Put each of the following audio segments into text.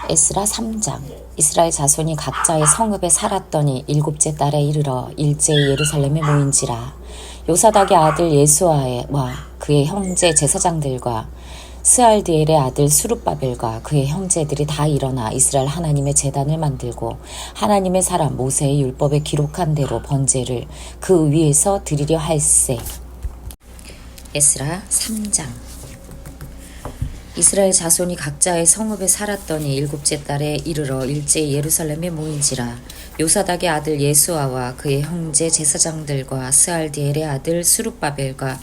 에스라 3장. 이스라엘 자손이 각자의 성읍에 살았더니 일곱째 달에 이르러 일제히 예루살렘에 모인지라. 요사닥의 아들 예수아와 그의 형제 제사장들과 스알디엘의 아들 수룹바벨과 그의 형제들이 다 일어나 이스라엘 하나님의 제단을 만들고 하나님의 사람 모세의 율법에 기록한 대로 번제를 그 위에서 드리려 할세. 에스라 3장. 이스라엘 자손이 각자의 성읍에 살았더니 일곱째 달에 이르러 일제히 예루살렘에 모인지라. 요사닥의 아들 예수아와 그의 형제 제사장들과 스알디엘의 아들 수룹바벨과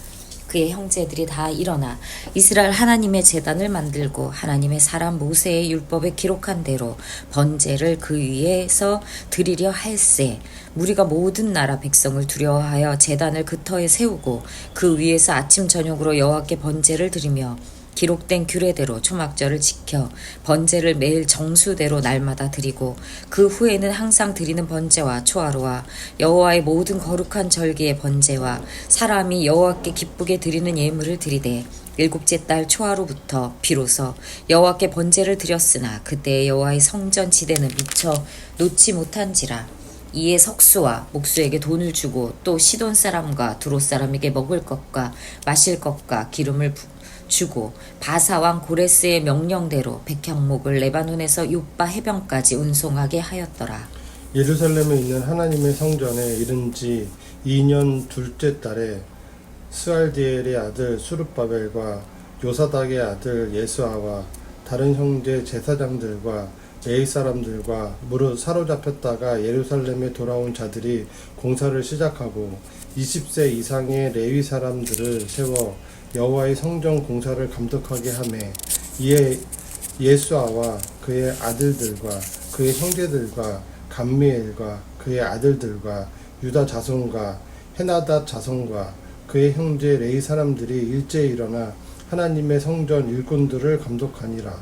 그의 형제들이 다 일어나 이스라엘 하나님의 제단을 만들고 하나님의 사람 모세의 율법에 기록한 대로 번제를 그 위에서 드리려 할세. 무리가 모든 나라 백성을 두려워하여 제단을 그 터에 세우고 그 위에서 아침 저녁으로 여호와께 번제를 드리며 기록된 규례대로 초막절을 지켜 번제를 매일 정수대로 날마다 드리고 그 후에는 항상 드리는 번제와 초하루와 여호와의 모든 거룩한 절기의 번제와 사람이 여호와께 기쁘게 드리는 예물을 드리되 일곱째 달 초하루부터 비로소 여호와께 번제를 드렸으나 그때의 여호와의 성전 지대는 미처 놓지 못한지라. 이에 석수와 목수에게 돈을 주고 또 시돈 사람과 두롯 사람에게 먹을 것과 마실 것과 기름을 주고 바사왕 고레스의 명령대로 백향목을 레바논에서 요빠 해변까지 운송하게 하였더라. 예루살렘에 있는 하나님의 성전에 이른 지 2년 둘째 달에 스알디엘의 아들 수룹바벨과 요사닥의 아들 예수아와 다른 형제 제사장들과 레위 사람들과 무릇 사로잡혔다가 예루살렘에 돌아온 자들이 공사를 시작하고 20세 이상의 레위 사람들을 세워 여호와의 성전 공사를 감독하게 하매 이에 예수아와 그의 아들들과 그의 형제들과 감미엘과 그의 아들들과 유다 자손과 헤나닷 자손과 그의 형제 레위 사람들이 일제히 일어나 하나님의 성전 일꾼들을 감독하니라.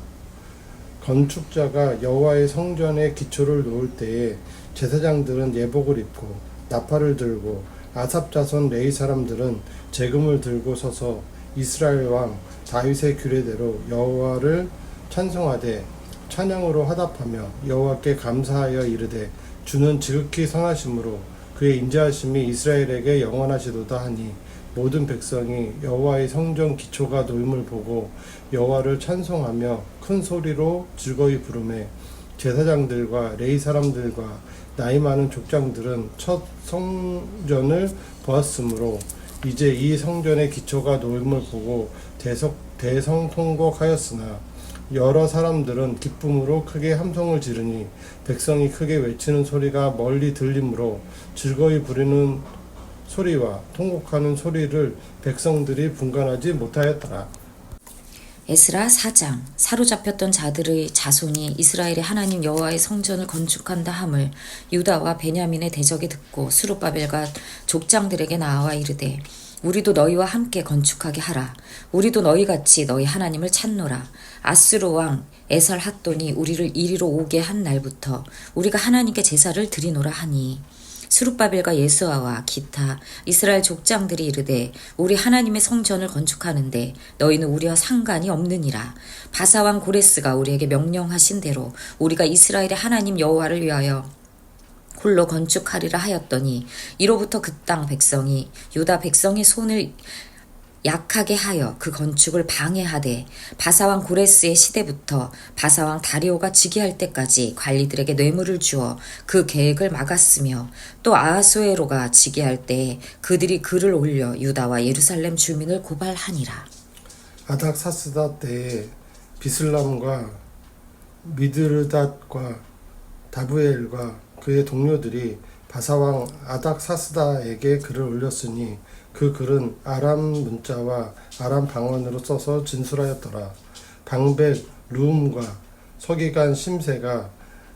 건축자가 여호와의 성전의 기초를 놓을 때에 제사장들은 예복을 입고 나팔을 들고 아삽 자손 레위 사람들은 재금을 들고 서서 이스라엘 왕 다윗의 규례대로 여호와를 찬송하되 찬양으로 화답하며 여호와께 감사하여 이르되 주는 지극히 선하심으로 그의 인자하심이 이스라엘에게 영원하시도다 하니 모든 백성이 여호와의 성전 기초가 놓임을 보고 여호와를 찬송하며 큰 소리로 즐거이 부르매 제사장들과 레위 사람들과 나이 많은 족장들은 첫 성전을 보았으므로 이제 이 성전의 기초가 놓임을 보고 대성통곡하였으나 여러 사람들은 기쁨으로 크게 함성을 지르니 백성이 크게 외치는 소리가 멀리 들리므로 즐거이 부르는 소리와 통곡하는 소리를 백성들이 분간하지 못하였더라. 에스라 4장. 사로잡혔던 자들의 자손이 이스라엘의 하나님 여호와의 성전을 건축한다 함을 유다와 베냐민의 대적이 듣고 수룹바벨과 족장들에게 나와 이르되 우리도 너희와 함께 건축하게 하라. 우리도 너희같이 너희 하나님을 찾노라. 아스루 왕 에살핫돈이 우리를 이리로 오게 한 날부터 우리가 하나님께 제사를 드리노라 하니 수룹바벨과 예수아와 기타 이스라엘 족장들이 이르되 우리 하나님의 성전을 건축하는데 너희는 우리와 상관이 없느니라. 바사왕 고레스가 우리에게 명령하신 대로 우리가 이스라엘의 하나님 여호와를 위하여 홀로 건축하리라 하였더니 이로부터 그 땅 백성이 유다 백성의 손을 약하게 하여 그 건축을 방해하되 바사왕 고레스의 시대부터 바사왕 다리오가 즉위할 때까지 관리들에게 뇌물을 주어 그 계획을 막았으며 또 아하수에로가 즉위할 때에 그들이 글을 올려 유다와 예루살렘 주민을 고발하니라. 아닥사스다 때에 비슬람과 미드르닷과 다부엘과 그의 동료들이 바사왕 아닥사스다에게 글을 올렸으니 그 글은 아람 문자와 아람 방언으로 써서 진술하였더라. 방백 루움과 서기관 심세가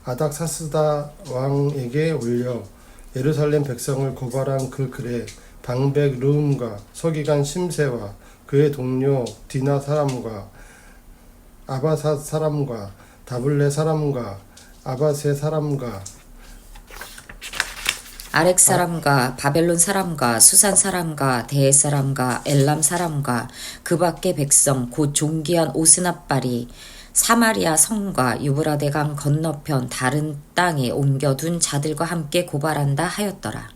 아닥사스다 왕에게 올려 예루살렘 백성을 고발한 그 글에 방백 루움과 서기관 심세와 그의 동료 디나 사람과 아바삿 사람과 다블레 사람과 아바세 사람과 아렉 사람과 바벨론 사람과 수산 사람과 대해 사람과 엘람 사람과 그 밖의 백성 곧 존귀한 오스납발이 사마리아 성과 유브라데강 건너편 다른 땅에 옮겨둔 자들과 함께 고발한다 하였더라.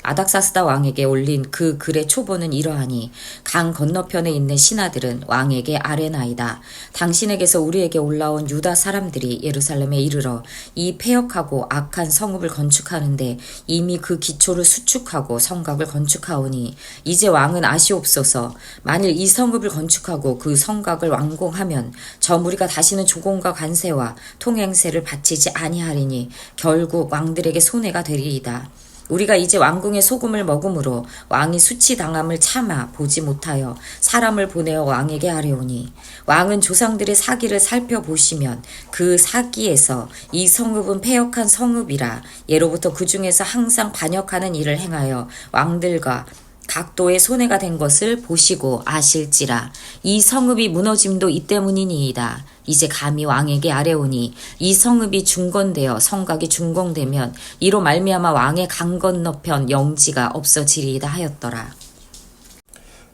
아닥사스다 왕에게 올린 그 글의 초본은 이러하니 강 건너편에 있는 신하들은 왕에게 아뢰나이다. 당신에게서 우리에게 올라온 유다 사람들이 예루살렘에 이르러 이 패역하고 악한 성읍을 건축하는데 이미 그 기초를 수축하고 성곽을 건축하오니 이제 왕은 아시옵소서. 만일 이 성읍을 건축하고 그 성곽을 완공하면 저 무리가 다시는 조공과 관세와 통행세를 바치지 아니하리니 결국 왕들에게 손해가 되리이다. 우리가 이제 왕궁의 소금을 먹음으로 왕이 수치당함을 참아 보지 못하여 사람을 보내어 왕에게 아뢰오니 왕은 조상들의 사기를 살펴보시면 그 사기에서 이 성읍은 패역한 성읍이라 예로부터 그 중에서 항상 반역하는 일을 행하여 왕들과 각도의 손해가 된 것을 보시고 아실지라. 이 성읍이 무너짐도 이 때문이니이다. 이제 감히 왕에게 아뢰오니 이 성읍이 중건되어 성곽이 준공되면 이로 말미암아 왕의 강 건너편 영지가 없어지리이다 하였더라.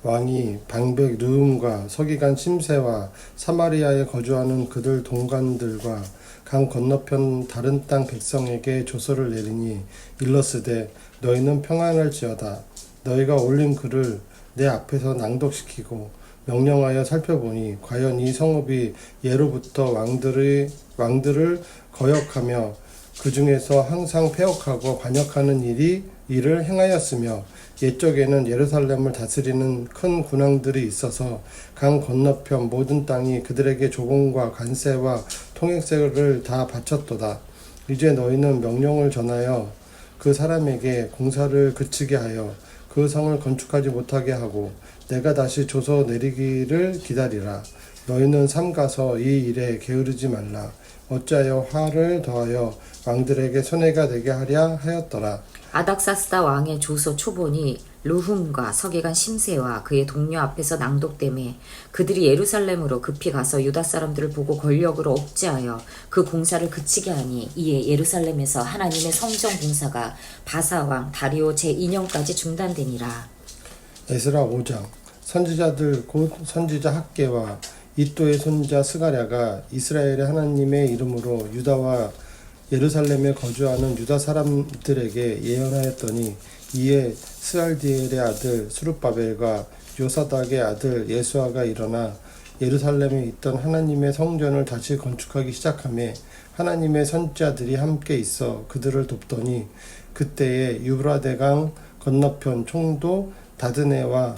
왕이 방백 르움과 서기관 심세와 사마리아에 거주하는 그들 동관들과 강 건너편 다른 땅 백성에게 조서를 내리니 일러스되 너희는 평안할지어다. 너희가 올린 글을 내 앞에서 낭독시키고 명령하여 살펴보니 과연 이 성읍이 예로부터 왕들을 거역하며 그 중에서 항상 패역하고 반역하는 일을 행하였으며 옛적에는 예루살렘을 다스리는 큰 군왕들이 있어서 강 건너편 모든 땅이 그들에게 조공과 관세와 통행세를 다 바쳤도다. 이제 너희는 명령을 전하여 그 사람에게 공사를 그치게 하여 그 성을 건축하지 못하게 하고 내가 다시 조서 내리기를 기다리라. 너희는 삼가서 이 일에 게으르지 말라. 어찌하여 화를 더하여 왕들에게 손해가 되게 하랴 하였더라. 아닥사스다 왕의 조서 초본이 르훔과 서기관 심세와 그의 동료 앞에서 낭독되매 그들이 예루살렘으로 급히 가서 유다 사람들을 보고 권력으로 억제하여 그 공사를 그치게 하니 이에 예루살렘에서 하나님의 성전 공사가 바사왕 다리오 제2년까지 중단되니라. 에스라 5장. 선지자들 곧 선지자 학개와 이또의 손자 스가랴가 이스라엘의 하나님의 이름으로 유다와 예루살렘에 거주하는 유다 사람들에게 예언하였더니 이에 스알디엘의 아들 수룹바벨과 요사닥의 아들 예수아가 일어나 예루살렘에 있던 하나님의 성전을 다시 건축하기 시작하며 하나님의 선지자들이 함께 있어 그들을 돕더니 그때에 유브라데강 건너편 총독 다드네와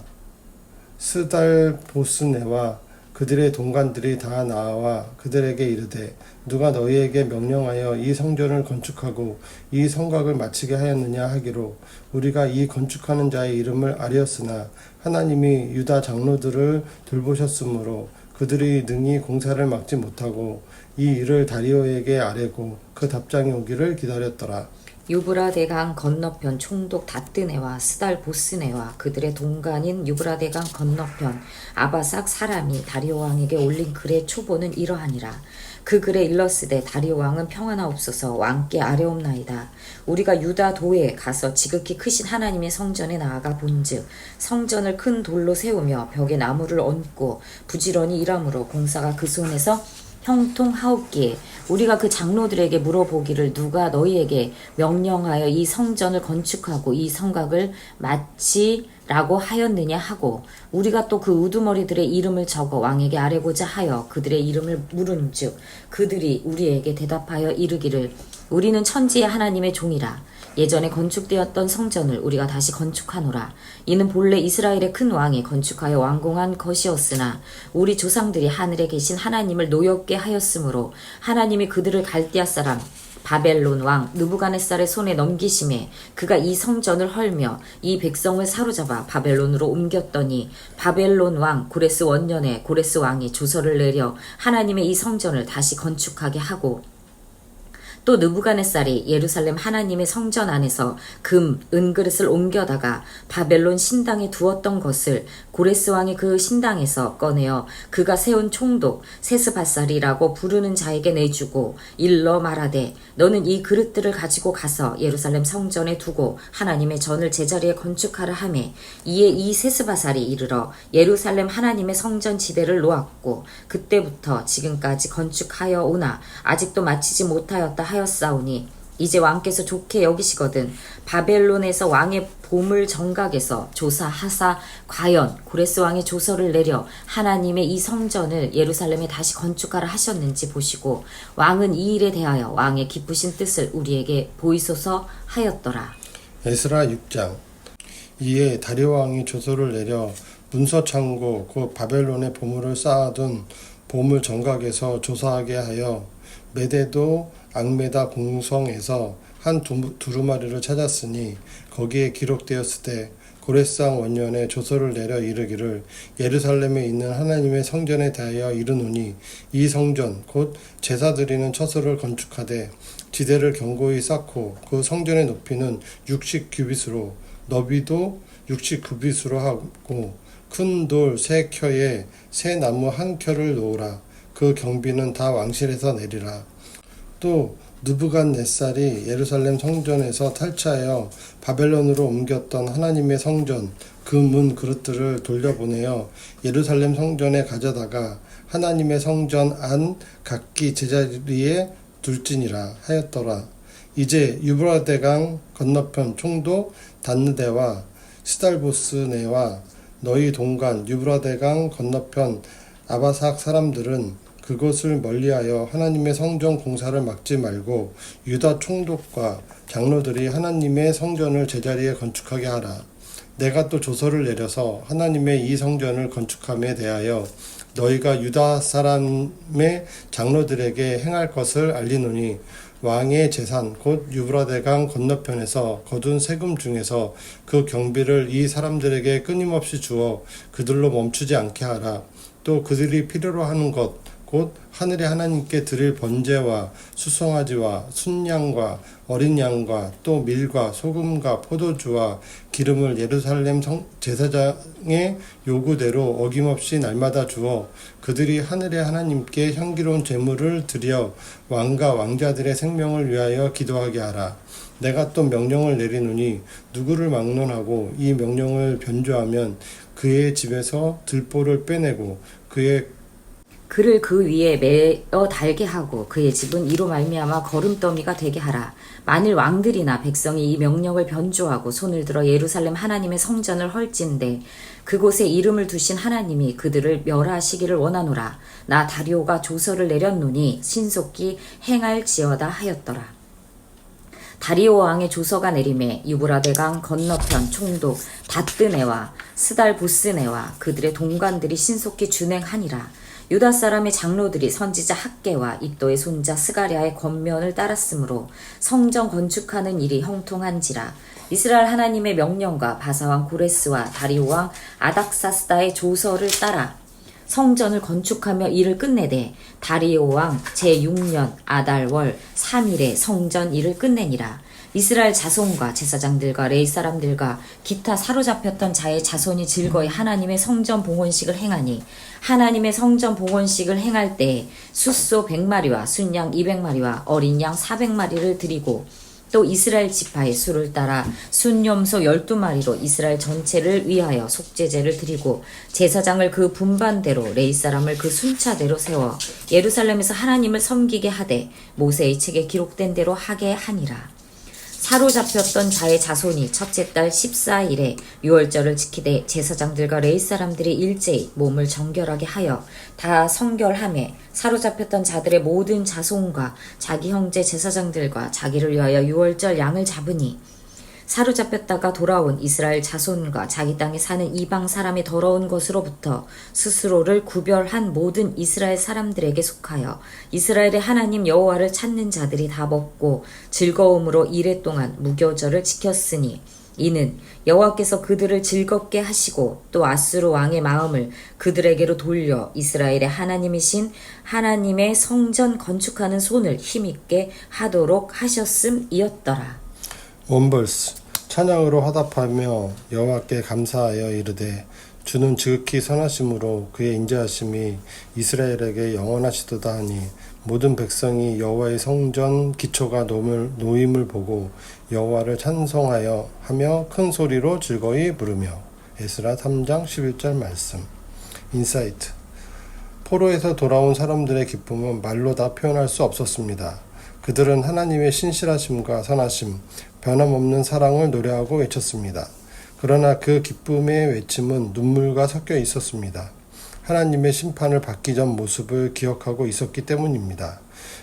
스달보스네와 그들의 동관들이 다 나와 그들에게 이르되 누가 너희에게 명령하여 이 성전을 건축하고 이 성곽을 마치게 하였느냐 하기로 우리가 이 건축하는 자의 이름을 아뢰었으나 하나님이 유다 장로들을 돌보셨으므로 그들이 능히 공사를 막지 못하고 이 일을 다리오에게 아뢰고 그 답장이 오기를 기다렸더라. 유브라데강 건너편 총독 다뜨네와 스달보스네와 그들의 동간인 유브라데강 건너편 아바삭 사람이 다리오 왕에게 올린 글의 초본은 이러하니라. 그 글에 일러스되 다리오 왕은 평안하옵소서. 왕께 아뢰옵나이다. 우리가 유다 도에 가서 지극히 크신 하나님의 성전에 나아가 본즉 성전을 큰 돌로 세우며 벽에 나무를 얹고 부지런히 일함으로 공사가 그 손에서 형통하옵기에 우리가 그 장로들에게 물어보기를 누가 너희에게 명령하여 이 성전을 건축하고 이 성곽을 마치라고 하였느냐 하고 우리가 또 그 우두머리들의 이름을 적어 왕에게 아뢰고자 하여 그들의 이름을 물은즉 그들이 우리에게 대답하여 이르기를 우리는 천지의 하나님의 종이라. 예전에 건축되었던 성전을 우리가 다시 건축하노라. 이는 본래 이스라엘의 큰 왕이 건축하여 완공한 것이었으나 우리 조상들이 하늘에 계신 하나님을 노엽게 하였으므로 하나님이 그들을 갈대아 사람 바벨론 왕 느부갓네살의 손에 넘기심에 그가 이 성전을 헐며 이 백성을 사로잡아 바벨론으로 옮겼더니 바벨론 왕 고레스 원년에 고레스 왕이 조서를 내려 하나님의 이 성전을 다시 건축하게 하고 또 느부갓네살이 예루살렘 하나님의 성전 안에서 금, 은그릇을 옮겨다가 바벨론 신당에 두었던 것을 고레스 왕이 그 신당에서 꺼내어 그가 세운 총독 세스바살이라고 부르는 자에게 내주고 일러 말하되 너는 이 그릇들을 가지고 가서 예루살렘 성전에 두고 하나님의 전을 제자리에 건축하라 하매 이에 이 세스바살이 이르러 예루살렘 하나님의 성전 지대를 놓았고 그때부터 지금까지 건축하여 오나 아직도 마치지 못하였다 하였사오니 이제 왕께서 좋게 여기시거든 바벨론에서 왕의 보물 정각에서 조사하사 과연 고레스 왕의 조서를 내려 하나님의 이 성전을 예루살렘에 다시 건축하라 하셨는지 보시고 왕은 이 일에 대하여 왕의 기쁘신 뜻을 우리에게 보이소서 하였더라. 에스라 6장. 이에 다리오 왕이 조서를 내려 문서 창고 곧 바벨론의 보물을 쌓아둔 보물 정각에서 조사하게 하여 메데도 앙메다 공성에서 한 두루마리를 찾았으니 거기에 기록되었을 때 고레스 왕 원년에 조서를 내려 이르기를 예루살렘에 있는 하나님의 성전에 대하여 이르노니 이 성전 곧 제사 드리는 처소를 건축하되 지대를 견고히 쌓고 그 성전의 높이는 60규빗으로 너비도 60규빗으로 하고 큰 돌 3켜에 새 나무 1켜를 놓으라. 그 경비는 다 왕실에서 내리라. 또 느부갓네살이 예루살렘 성전에서 탈취하여 바벨론으로 옮겼던 하나님의 성전 그 문 그릇들을 돌려보내어 예루살렘 성전에 가져다가 하나님의 성전 안 각기 제자리에 둘지니라 하였더라. 이제 유브라데강 건너편 총독 단느대와 스달보스네와 너희 동간 유브라데강 건너편 아바삭 사람들은 그것을 멀리하여 하나님의 성전 공사를 막지 말고 유다 총독과 장로들이 하나님의 성전을 제자리에 건축하게 하라. 내가 또 조서를 내려서 하나님의 이 성전을 건축함에 대하여 너희가 유다 사람의 장로들에게 행할 것을 알리노니 왕의 재산 곧 유브라데강 건너편에서 거둔 세금 중에서 그 경비를 이 사람들에게 끊임없이 주어 그들로 멈추지 않게 하라. 또 그들이 필요로 하는 것 곧 하늘의 하나님께 드릴 번제와 수송아지와 순양과 어린 양과 또 밀과 소금과 포도주와 기름을 예루살렘 제사장의 요구대로 어김없이 날마다 주어 그들이 하늘의 하나님께 향기로운 제물을 드려 왕과 왕자들의 생명을 위하여 기도하게 하라. 내가 또 명령을 내리노니 누구를 막론하고 이 명령을 변조하면 그의 집에서 들보를 빼내고 그를 그 위에 매어 달게 하고 그의 집은 이로 말미암아 거름더미가 되게 하라. 만일 왕들이나 백성이 이 명령을 변조하고 손을 들어 예루살렘 하나님의 성전을 헐진대 그곳에 이름을 두신 하나님이 그들을 멸하시기를 원하노라. 나 다리오가 조서를 내렸노니 신속히 행할지어다 하였더라. 다리오 왕의 조서가 내림에 유브라데강 건너편 총독 다뜨네와 스달보스네와 그들의 동관들이 신속히 준행하니라. 유다 사람의 장로들이 선지자 학개와 iddo의 손자 스가랴의 권면을 따랐으므로 성전 건축하는 일이 형통한지라. 이스라엘 하나님의 명령과 바사왕 고레스와 다리오 왕 아닥사스다의 조서를 따라 성전을 건축하며 일을 끝내되 다리오 왕 제6년 아달월 3일에 성전 일을 끝내니라. 이스라엘 자손과 제사장들과 레위 사람들과 기타 사로잡혔던 자의 자손이 즐거이 하나님의 성전 봉헌식을 행하니 하나님의 성전 봉헌식을 행할 때에 숫소 100마리와 순양 200마리와 어린 양 400마리를 드리고 또 이스라엘 지파의 수를 따라 순염소 12마리로 이스라엘 전체를 위하여 속죄제를 드리고 제사장을 그 분반대로 레위 사람을 그 순차대로 세워 예루살렘에서 하나님을 섬기게 하되 모세의 책에 기록된 대로 하게 하니라. 사로잡혔던 자의 자손이 첫째 달 14일에 유월절을 지키되 제사장들과 레위 사람들이 일제히 몸을 정결하게 하여 다 성결하매 사로잡혔던 자들의 모든 자손과 자기 형제 제사장들과 자기를 위하여 유월절 양을 잡으니 사로잡혔다가 돌아온 이스라엘 자손과 자기 땅에 사는 이방 사람의 더러운 것으로부터 스스로를 구별한 모든 이스라엘 사람들에게 속하여 이스라엘의 하나님 여호와를 찾는 자들이 다 먹고 즐거움으로 이레 동안 무교절을 지켰으니 이는 여호와께서 그들을 즐겁게 하시고 또 아수르 왕의 마음을 그들에게로 돌려 이스라엘의 하나님이신 하나님의 성전 건축하는 손을 힘있게 하도록 하셨음이었더라. 원벌스 찬양으로 화답하며 여호와께 감사하여 이르되 주는 지극히 선하심으로 그의 인자하심이 이스라엘에게 영원하시도다 하니 모든 백성이 여호와의 성전 기초가 놓임을 보고 여호와를 찬송하여 하며 큰 소리로 즐거이 부르며. 에스라 3장 11절 말씀. 인사이트. 포로에서 돌아온 사람들의 기쁨은 말로 다 표현할 수 없었습니다. 그들은 하나님의 신실하심과 선하심, 변함없는 사랑을 노래하고 외쳤습니다. 그러나 그 기쁨의 외침은 눈물과 섞여 있었습니다. 하나님의 심판을 받기 전 모습을 기억하고 있었기 때문입니다.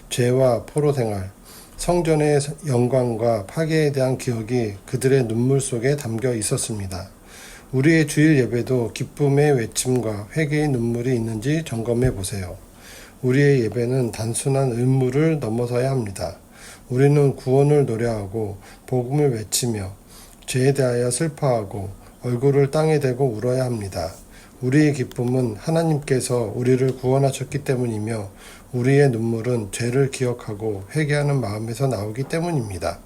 죄와 포로 생활, 성전의 영광과 파괴에 대한 기억이 그들의 눈물 속에 담겨 있었습니다. 우리의 주일 예배도 기쁨의 외침과 회개의 눈물이 있는지 점검해 보세요. 우리의 예배는 단순한 의무를 넘어서야 합니다. 우리는 구원을 노래하고 복음을 외치며 죄에 대하여 슬퍼하고 얼굴을 땅에 대고 울어야 합니다. 우리의 기쁨은 하나님께서 우리를 구원하셨기 때문이며 우리의 눈물은 죄를 기억하고 회개하는 마음에서 나오기 때문입니다.